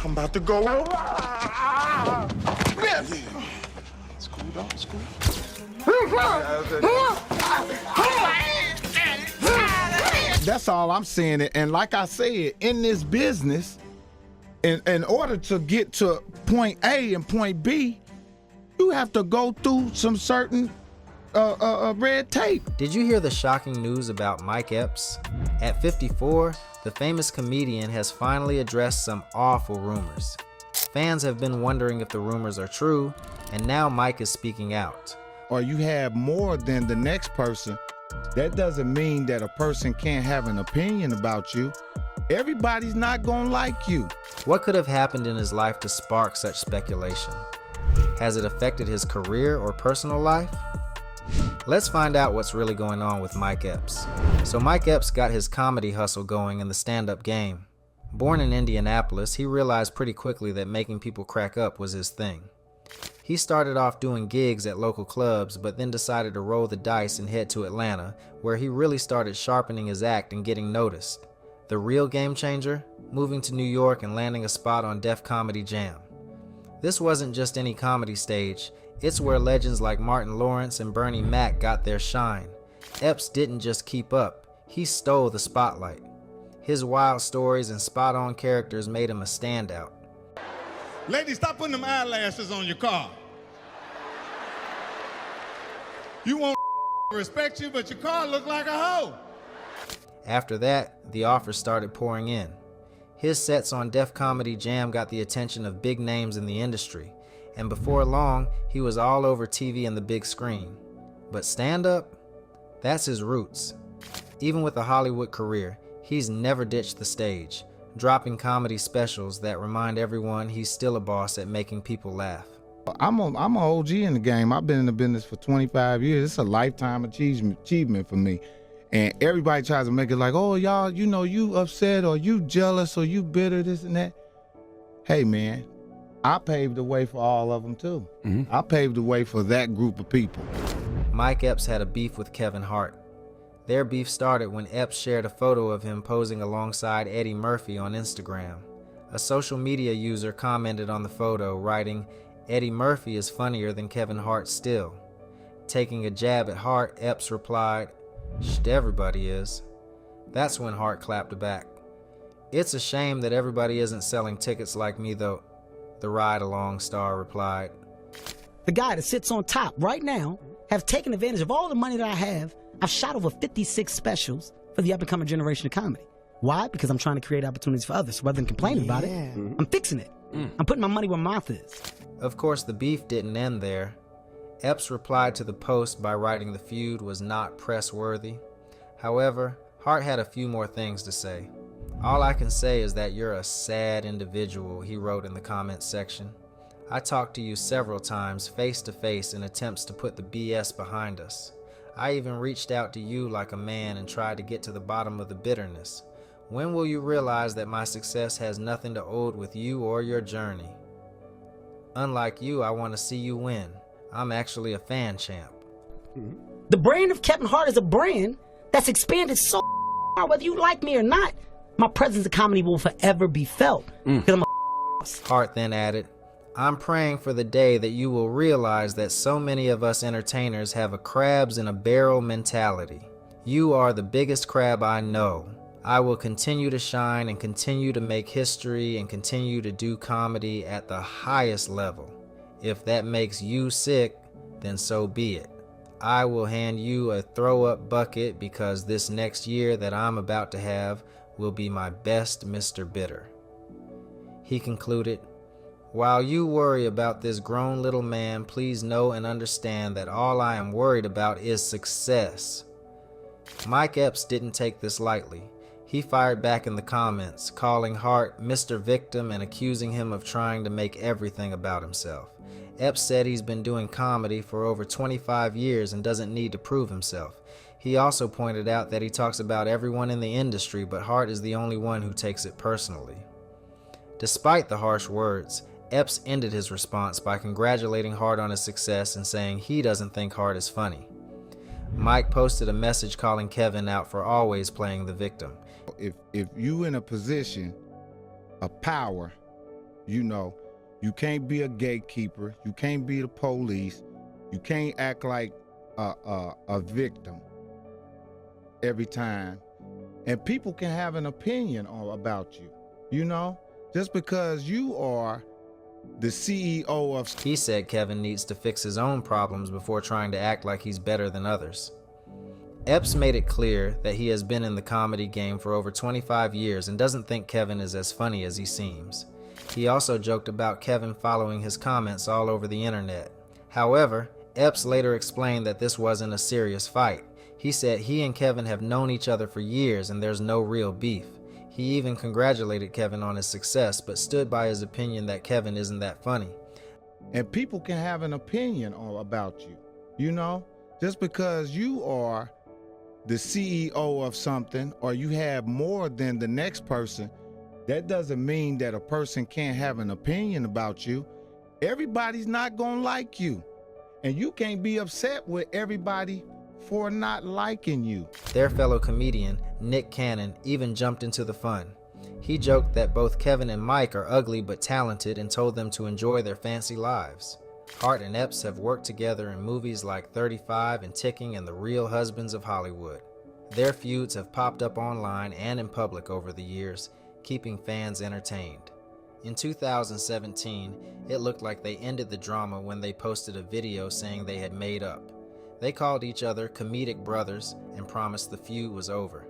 I'm about to go. It's cool, dog. It's cool. That's all I'm saying. And like I said, in this business, in order to get to point A and point B, you have to go through some certain red tape. Did you hear the shocking news about Mike Epps? At 54, the famous comedian has finally addressed some awful rumors. Fans have been wondering if the rumors are true, and now Mike is speaking out. Or you have more than the next person, that doesn't mean that a person can't have an opinion about you. Everybody's not gonna like you. What could have happened in his life to spark such speculation? Has it affected his career or personal life? Let's find out what's really going on with Mike Epps. So Mike Epps got his comedy hustle going in the stand-up game. Born in Indianapolis, he realized pretty quickly that making people crack up was his thing. He started off doing gigs at local clubs, but then decided to roll the dice and head to Atlanta, where he really started sharpening his act and getting noticed. The real game changer? Moving to New York and landing a spot on Def Comedy Jam. This wasn't just any comedy stage, it's where legends like Martin Lawrence and Bernie Mac got their shine. Epps didn't just keep up, he stole the spotlight. His wild stories and spot-on characters made him a standout. Ladies, stop putting them eyelashes on your car. You want respect you, but your car look like a hoe. After that, the offers started pouring in. His sets on Def Comedy Jam got the attention of big names in the industry, and before long, he was all over TV and the big screen. But stand-up? That's his roots. Even with a Hollywood career, he's never ditched the stage, dropping comedy specials that remind everyone he's still a boss at making people laugh. I'm an OG in the game. I've been in the business for 25 years. It's a lifetime achievement for me. And everybody tries to make it like, oh, y'all, you know, you upset or you jealous or you bitter, this and that. Hey, man, I paved the way for all of them, too. I paved the way for that group of people. Mike Epps had a beef with Kevin Hart. Their beef started when Epps shared a photo of him posing alongside Eddie Murphy on Instagram. A social media user commented on the photo, writing, "Eddie Murphy is funnier than Kevin Hart still." Taking a jab at Hart, Epps replied, "Shit, everybody is." That's when Hart clapped back. "It's a shame that everybody isn't selling tickets like me though," the ride-along star replied. The guy that sits on top right now have taken advantage of all the money that I have. I've shot over 56 specials for the up-and-coming generation of comedy. Why? Because I'm trying to create opportunities for others. Rather than complaining about it, I'm fixing it. I'm putting my money where my mouth is. Of course, the beef didn't end there. Epps replied to the post by writing the feud was not press-worthy. However, Hart had a few more things to say. "All I can say is that you're a sad individual," he wrote in the comments section. "I talked to you several times face to face in attempts to put the BS behind us. I even reached out to you like a man and tried to get to the bottom of the bitterness. When will you realize that my success has nothing to do with you or your journey? Unlike you, I want to see you win. I'm actually a fan champ." The brand of Kevin Hart is a brand that's expanded so far, whether you like me or not. My presence in comedy will forever be felt. Because I'm a Hart then added, "I'm praying for the day that you will realize that so many of us entertainers have a crabs in a barrel mentality. You are the biggest crab I know. I will continue to shine and continue to make history and continue to do comedy at the highest level. If that makes you sick, then so be it. I will hand you a throw-up bucket because this next year that I'm about to have will be my best, Mr. Bitter." He concluded, "While you worry about this grown little man, please know and understand that all I am worried about is success." Mike Epps didn't take this lightly. He fired back in the comments, calling Hart Mr. Victim and accusing him of trying to make everything about himself. Epps said he's been doing comedy for over 25 years and doesn't need to prove himself. He also pointed out that he talks about everyone in the industry, but Hart is the only one who takes it personally. Despite the harsh words, Epps ended his response by congratulating Hart on his success and saying he doesn't think Hart is funny. Mike posted a message calling Kevin out for always playing the victim. If you in a position of power You know, you can't be a gatekeeper. You can't be the police. You can't act like a victim every time. And people can have an opinion about you, you know? Just because you are the CEO of... He said Kevin needs to fix his own problems before trying to act like he's better than others. Epps made it clear that he has been in the comedy game for over 25 years and doesn't think Kevin is as funny as he seems. He also joked about Kevin following his comments all over the internet. However, Epps later explained that this wasn't a serious fight. He said he and Kevin have known each other for years and there's no real beef. He even congratulated Kevin on his success, but stood by his opinion that Kevin isn't that funny. And people can have an opinion about you, you know? Just because you are the CEO of something or you have more than the next person, that doesn't mean that a person can't have an opinion about you. Everybody's not gonna like you. And you can't be upset with everybody for not liking you. Their fellow comedian, Nick Cannon, even jumped into the fun. He joked that both Kevin and Mike are ugly but talented and told them to enjoy their fancy lives. Hart and Epps have worked together in movies like 35 and Ticking and The Real Husbands of Hollywood. Their feuds have popped up online and in public over the years, keeping fans entertained. In 2017, it looked like they ended the drama when they posted a video saying they had made up. They called each other comedic brothers and promised the feud was over.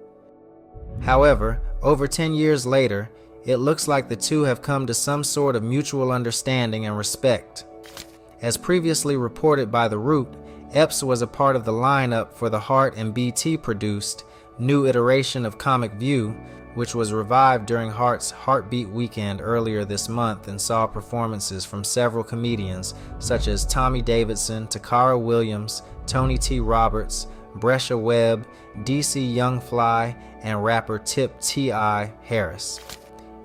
However, over 10 years later, it looks like the two have come to some sort of mutual understanding and respect. As previously reported by The Root, Epps was a part of the lineup for the Hart and BT produced new iteration of Comic View, which was revived during Hart's Heartbeat weekend earlier this month and saw performances from several comedians such as Tommy Davidson, Takara Williams, Tony T. Roberts, Brescia Webb, DC Young Fly, and rapper Tip T.I. Harris.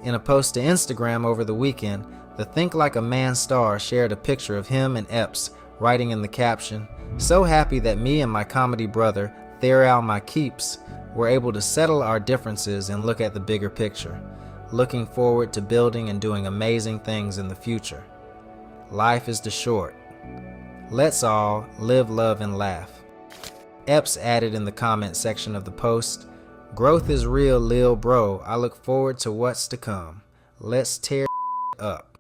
In a post to Instagram over the weekend, the Think Like a Man star shared a picture of him and Epps, writing in the caption, "So happy that me and my comedy brother, Theral My Keeps, were able to settle our differences and look at the bigger picture. Looking forward to building and doing amazing things in the future. Life is too short. Let's all live, love, and laugh." Epps added in the comment section of the post, "Growth is real, lil bro. I look forward to what's to come. Let's tear up."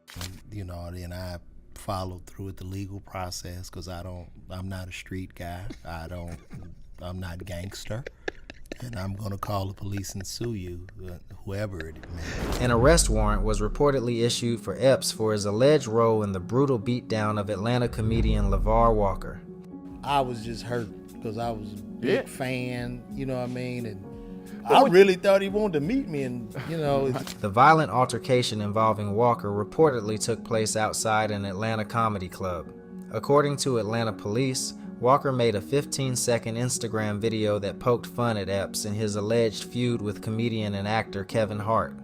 You know, then I followed through with the legal process because I'm not a street guy. I'm not gangster. And I'm going to call the police and sue you, whoever it may be. An arrest warrant was reportedly issued for Epps for his alleged role in the brutal beatdown of Atlanta comedian LeVar Walker. I was just hurt because I was a big fan, you know what I mean? And I really thought he wanted to meet me, and, you know. The violent altercation involving Walker reportedly took place outside an Atlanta comedy club. According to Atlanta police, Walker made a 15-second Instagram video that poked fun at Epps in his alleged feud with comedian and actor Kevin Hart.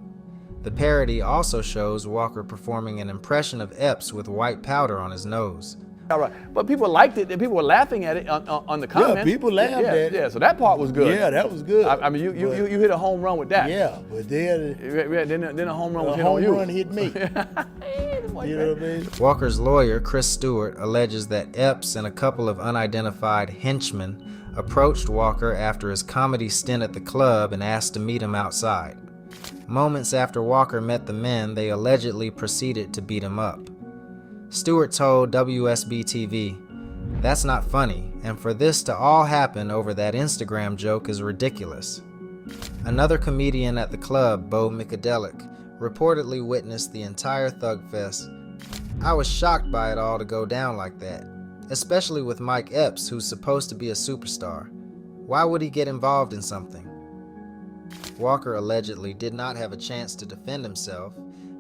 The parody also shows Walker performing an impression of Epps with white powder on his nose. All right, but people liked it, and people were laughing at it on the comments. Yeah, people laughed at it. Yeah, so that part was good. Yeah, that was good. I mean, you hit a home run with that. Yeah, but then a home run was hit home on you. run hit me. You know what I mean? Walker's lawyer, Chris Stewart, alleges that Epps and a couple of unidentified henchmen approached Walker after his comedy stint at the club and asked to meet him outside. Moments after Walker met the men, they allegedly proceeded to beat him up. Stewart told WSB-TV, "That's not funny, and for this to all happen over that Instagram joke is ridiculous." Another comedian at the club, Bo Mikadelic, reportedly witnessed the entire Thug Fest. "I was shocked by it all to go down like that, especially with Mike Epps, who's supposed to be a superstar. Why would he get involved in something?" Walker allegedly did not have a chance to defend himself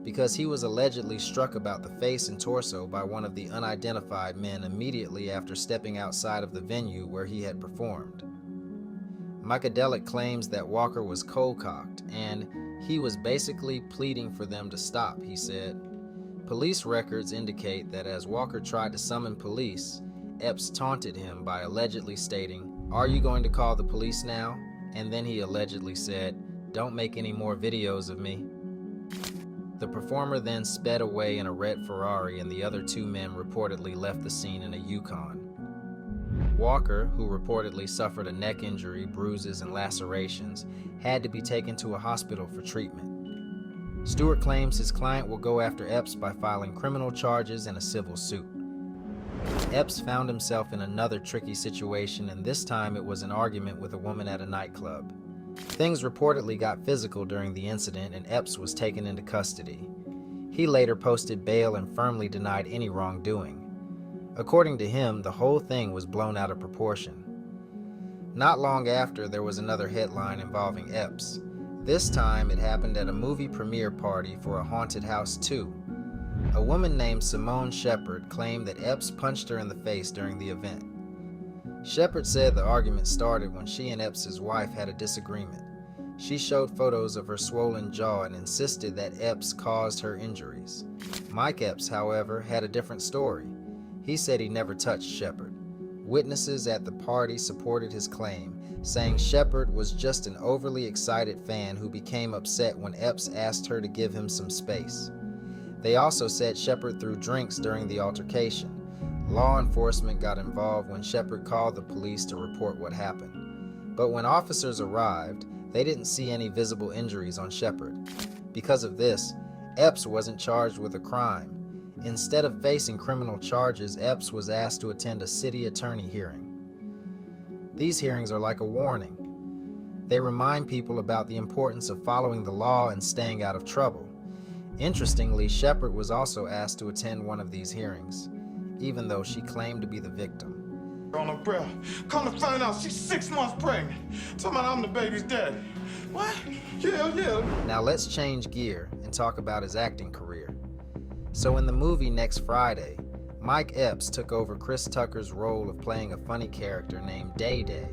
because he was allegedly struck about the face and torso by one of the unidentified men immediately after stepping outside of the venue where he had performed. Mikadelic claims that Walker was cold-cocked and he was basically pleading for them to stop, he said. Police records indicate that as Walker tried to summon police, Epps taunted him by allegedly stating, "Are you going to call the police now?" And then he allegedly said, "Don't make any more videos of me." The performer then sped away in a red Ferrari, and the other two men reportedly left the scene in a Yukon. Walker, who reportedly suffered a neck injury, bruises, and lacerations, had to be taken to a hospital for treatment. Stewart claims his client will go after Epps by filing criminal charges and a civil suit. Epps found himself in another tricky situation, and this time it was an argument with a woman at a nightclub. Things reportedly got physical during the incident, and Epps was taken into custody. He later posted bail and firmly denied any wrongdoing. According to him, the whole thing was blown out of proportion. Not long after, there was another headline involving Epps. This time, it happened at a movie premiere party for A Haunted House 2. A woman named Simone Shepard claimed that Epps punched her in the face during the event. Shepard said the argument started when she and Epps' wife had a disagreement. She showed photos of her swollen jaw and insisted that Epps caused her injuries. Mike Epps, however, had a different story. He said he never touched Shepard. Witnesses at the party supported his claim, saying Shepard was just an overly excited fan who became upset when Epps asked her to give him some space. They also said Shepard threw drinks during the altercation. Law enforcement got involved when Shepard called the police to report what happened. But when officers arrived, they didn't see any visible injuries on Shepard. Because of this, Epps wasn't charged with a crime. Instead of facing criminal charges, Epps was asked to attend a city attorney hearing. These hearings are like a warning. They remind people about the importance of following the law and staying out of trouble. Interestingly, Shepard was also asked to attend one of these hearings, even though she claimed to be the victim. On her breath. Come to find out she's 6 months pregnant. Talking about I'm the baby's daddy. What? Yeah. Now let's change gear and talk about his acting career. So in the movie Next Friday, Mike Epps took over Chris Tucker's role of playing a funny character named Day Day.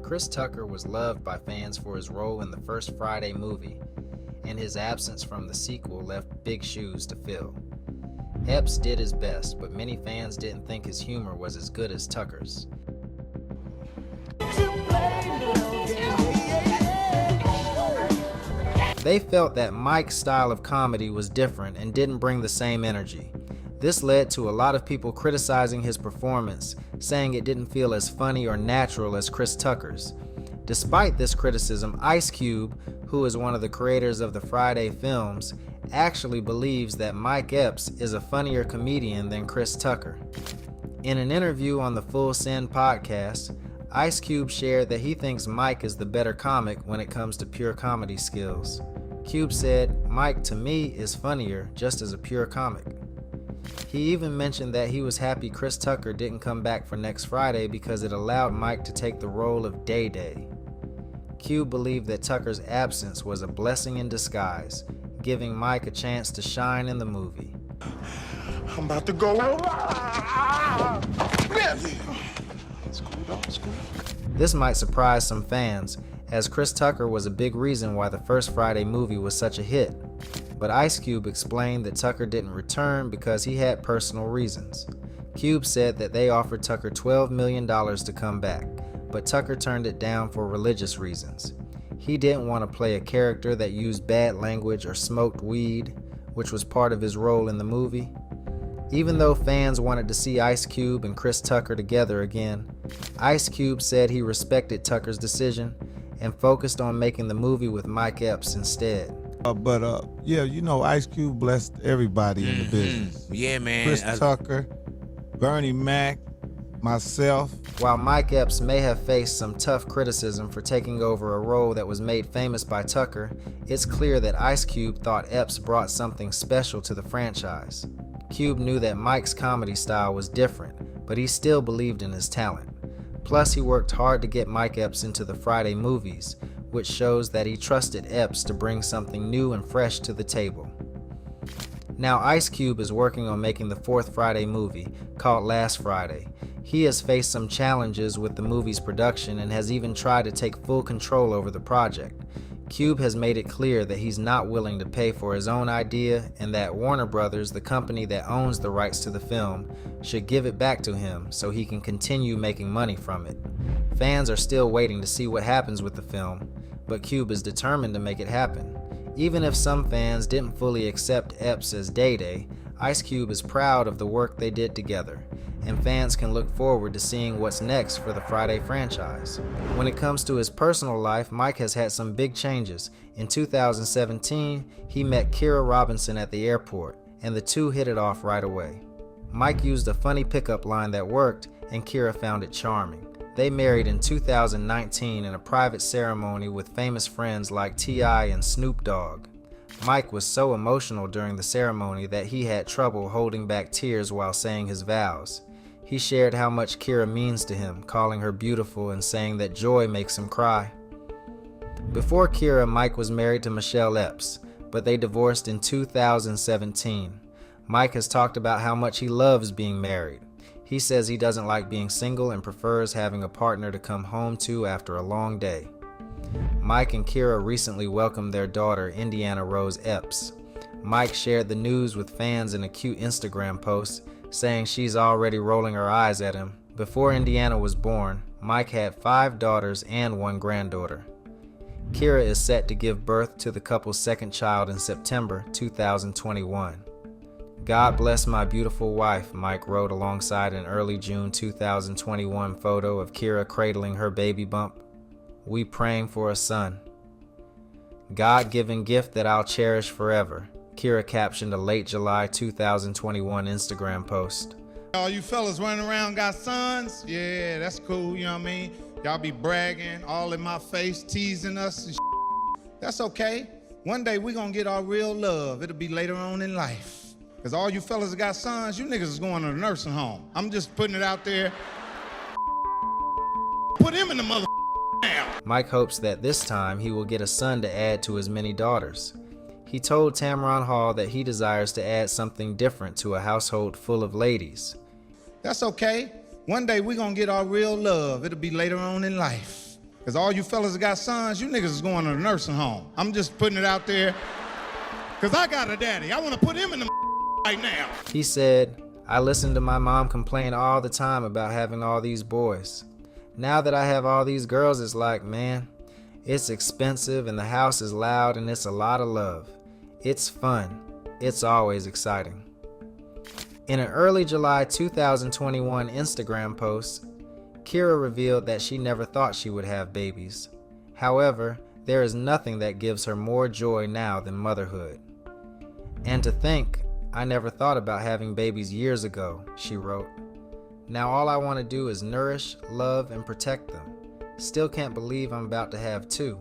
Chris Tucker was loved by fans for his role in the first Friday movie, and his absence from the sequel left big shoes to fill. Epps did his best, but many fans didn't think his humor was as good as Tucker's. They felt that Mike's style of comedy was different and didn't bring the same energy. This led to a lot of people criticizing his performance, saying it didn't feel as funny or natural as Chris Tucker's. Despite this criticism, Ice Cube, who is one of the creators of the Friday films, actually believes that Mike Epps is a funnier comedian than Chris Tucker. In an interview on the Full Send podcast, Ice Cube shared that he thinks Mike is the better comic when it comes to pure comedy skills. Cube said, "Mike to me is funnier just as a pure comic." He even mentioned that he was happy Chris Tucker didn't come back for Next Friday because it allowed Mike to take the role of Day Day. Cube believed that Tucker's absence was a blessing in disguise, giving Mike a chance to shine in the movie. I'm about to go. This might surprise some fans, as Chris Tucker was a big reason why the first Friday movie was such a hit. But Ice Cube explained that Tucker didn't return because he had personal reasons. Cube said that they offered Tucker $12 million to come back, but Tucker turned it down for religious reasons. He didn't want to play a character that used bad language or smoked weed, which was part of his role in the movie. Even though fans wanted to see Ice Cube and Chris Tucker together again, Ice Cube said he respected Tucker's decision and focused on making the movie with Mike Epps instead. Yeah, you know, Ice Cube blessed everybody in the business. Yeah, man. Chris Tucker, Bernie Mac, myself. While Mike Epps may have faced some tough criticism for taking over a role that was made famous by Tucker, it's clear that Ice Cube thought Epps brought something special to the franchise. Cube knew that Mike's comedy style was different, but he still believed in his talent. Plus, he worked hard to get Mike Epps into the Friday movies, which shows that he trusted Epps to bring something new and fresh to the table. Now, Ice Cube is working on making the fourth Friday movie, called Last Friday. He has faced some challenges with the movie's production and has even tried to take full control over the project. Cube has made it clear that he's not willing to pay for his own idea and that Warner Brothers, the company that owns the rights to the film, should give it back to him so he can continue making money from it. Fans are still waiting to see what happens with the film, but Cube is determined to make it happen. Even if some fans didn't fully accept Epps as Day-Day, Ice Cube is proud of the work they did together, and fans can look forward to seeing what's next for the Friday franchise. When it comes to his personal life, Mike has had some big changes. In 2017, he met Kyra Robinson at the airport, and the two hit it off right away. Mike used a funny pickup line that worked, and Kyra found it charming. They married in 2019 in a private ceremony with famous friends like T.I. and Snoop Dogg. Mike was so emotional during the ceremony that he had trouble holding back tears while saying his vows. He shared how much Kyra means to him, calling her beautiful and saying that joy makes him cry. Before Kyra, Mike was married to Michelle Epps, but they divorced in 2017. Mike has talked about how much he loves being married. He says he doesn't like being single and prefers having a partner to come home to after a long day. Mike and Kyra recently welcomed their daughter, Indiana Rose Epps. Mike shared the news with fans in a cute Instagram post, saying she's already rolling her eyes at him. Before Indiana was born, Mike had 5 daughters and 1 granddaughter. Kyra is set to give birth to the couple's second child in September 2021. God bless my beautiful wife, Mike wrote alongside an early June 2021 photo of Kyra cradling her baby bump. We praying for a son. God-given gift that I'll cherish forever, Kyra captioned a late July 2021 Instagram post. All you fellas running around got sons? Yeah, that's cool, you know what I mean? Y'all be bragging all in my face, teasing us and That's okay. One day we gonna get our real love. It'll be later on in life. Because all you fellas that got sons, you niggas is going to the nursing home. I'm just putting it out there. Put him in the mother now. Mike hopes that this time he will get a son to add to his many daughters. He told Tamron Hall that he desires to add something different to a household full of ladies. That's okay. One day we gonna get our real love. It'll be later on in life. Because all you fellas that got sons, you niggas is going to the nursing home. I'm just putting it out there. Because I got a daddy. I want to put him in the right now. He said, I listen to my mom complain all the time about having all these boys. Now that I have all these girls, it's like, man, it's expensive and the house is loud and it's a lot of love. It's fun. It's always exciting. In an early July 2021 Instagram post, Kyra revealed that she never thought she would have babies. However, there is nothing that gives her more joy now than motherhood. And to think, I never thought about having babies years ago, she wrote. Now all I want to do is nourish, love, and protect them. Still can't believe I'm about to have 2.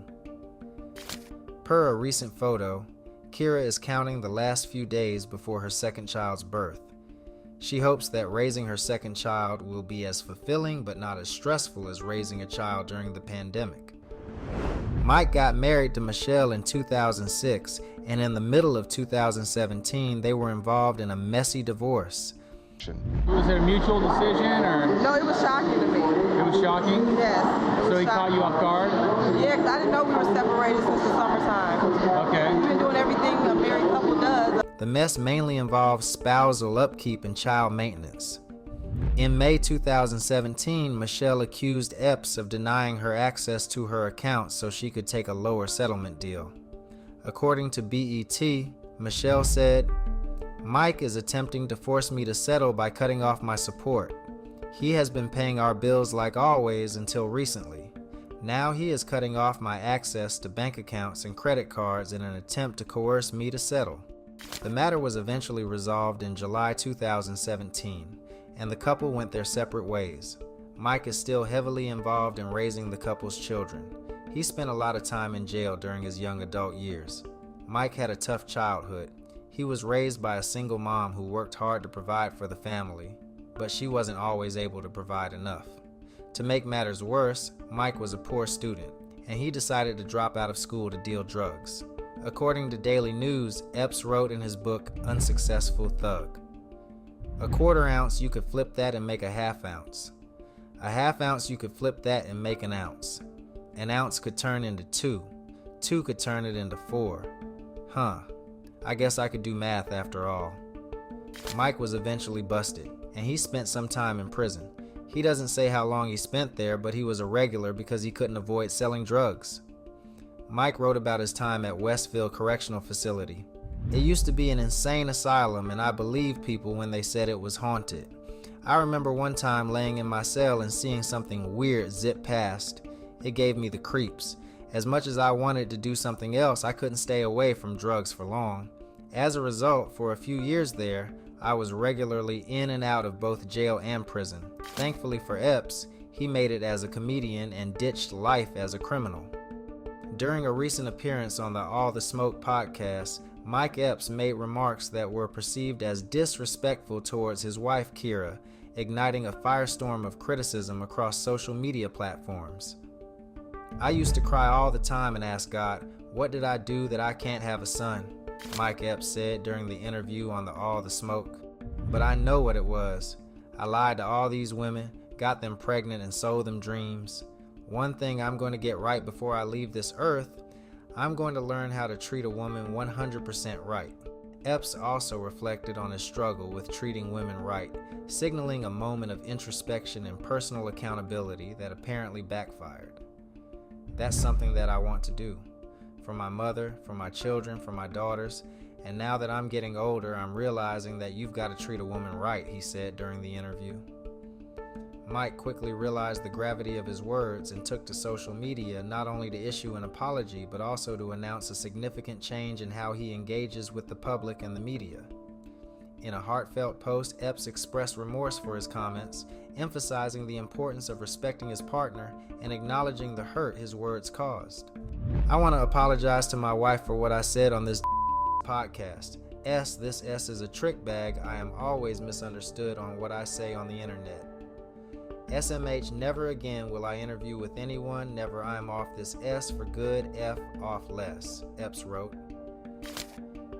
Per a recent photo, Kyra is counting the last few days before her second child's birth. She hopes that raising her second child will be as fulfilling but not as stressful as raising a child during the pandemic. Mike got married to Michelle in 2006, and in the middle of 2017, they were involved in a messy divorce. Was it a mutual decision or? No, it was shocking to me. It was shocking? Yes. So he caught you off guard? Yeah, because I didn't know we were separated since the summertime. Okay. We've been doing everything a married couple does. The mess mainly involved spousal upkeep and child maintenance. In May 2017, Michelle accused Epps of denying her access to her account so she could take a lower settlement deal. According to BET, Michelle said, Mike is attempting to force me to settle by cutting off my support. He has been paying our bills like always until recently. Now he is cutting off my access to bank accounts and credit cards in an attempt to coerce me to settle. The matter was eventually resolved in July 2017, and the couple went their separate ways. Mike is still heavily involved in raising the couple's children. He spent a lot of time in jail during his young adult years. Mike had a tough childhood. He was raised by a single mom who worked hard to provide for the family, but she wasn't always able to provide enough. To make matters worse, Mike was a poor student, and he decided to drop out of school to deal drugs. According to Daily News, Epps wrote in his book, Unsuccessful Thug, a quarter ounce, you could flip that and make a half ounce. A half ounce, you could flip that and make an ounce. An ounce could turn into 2. 2 could turn it into 4. Huh. I guess I could do math after all. Mike was eventually busted, and he spent some time in prison. He doesn't say how long he spent there, but he was a regular because he couldn't avoid selling drugs. Mike wrote about his time at Westville Correctional Facility. It used to be an insane asylum, and I believed people when they said it was haunted. I remember one time laying in my cell and seeing something weird zip past. It gave me the creeps. As much as I wanted to do something else, I couldn't stay away from drugs for long. As a result, for a few years there, I was regularly in and out of both jail and prison. Thankfully for Epps, he made it as a comedian and ditched life as a criminal. During a recent appearance on the All the Smoke podcast, Mike Epps made remarks that were perceived as disrespectful towards his wife Kyra, igniting a firestorm of criticism across social media platforms. I used to cry all the time and ask God, what did I do that I can't have a son? Mike Epps said during the interview on the All the Smoke. But I know what it was. I lied to all these women, got them pregnant and sold them dreams. One thing I'm going to get right before I leave this earth, I'm going to learn how to treat a woman 100% right. Epps also reflected on his struggle with treating women right, signaling a moment of introspection and personal accountability that apparently backfired. That's something that I want to do. For my mother, for my children, for my daughters, and now that I'm getting older, I'm realizing that you've got to treat a woman right, he said during the interview. Mike quickly realized the gravity of his words and took to social media not only to issue an apology, but also to announce a significant change in how he engages with the public and the media. In a heartfelt post, Epps expressed remorse for his comments, emphasizing the importance of respecting his partner and acknowledging the hurt his words caused. I want to apologize to my wife for what I said on this podcast. This S is a trick bag. I am always misunderstood on what I say on the internet. SMH, never again will I interview with anyone. Never I am off this S for good, F off less, Epps wrote.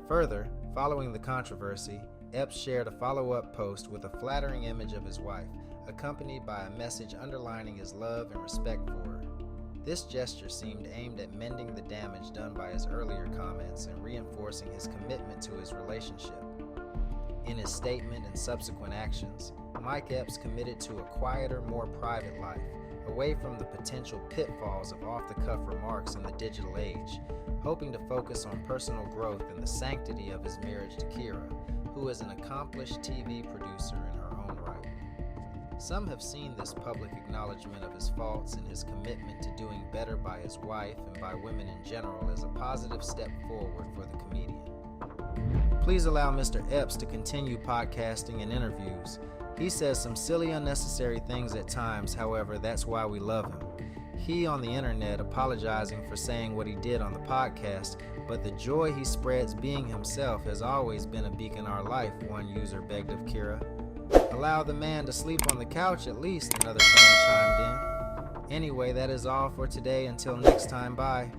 Further, following the controversy, Epps shared a follow-up post with a flattering image of his wife, accompanied by a message underlining his love and respect for her. This gesture seemed aimed at mending the damage done by his earlier comments and reinforcing his commitment to his relationship. In his statement and subsequent actions, Mike Epps committed to a quieter, more private life, away from the potential pitfalls of off-the-cuff remarks in the digital age, hoping to focus on personal growth and the sanctity of his marriage to Kyra, who is an accomplished TV producer in her own right. Some have seen this public acknowledgement of his faults and his commitment to doing better by his wife and by women in general as a positive step forward for the comedian. Please allow Mr. Epps to continue podcasting and interviews. He says some silly, unnecessary things at times, however, that's why we love him. He on the internet apologizing for saying what he did on the podcast, but the joy he spreads being himself has always been a beacon in our life, one user begged of Kyra. Allow the man to sleep on the couch at least, another fan chimed in. Anyway, that is all for today. Until next time, bye.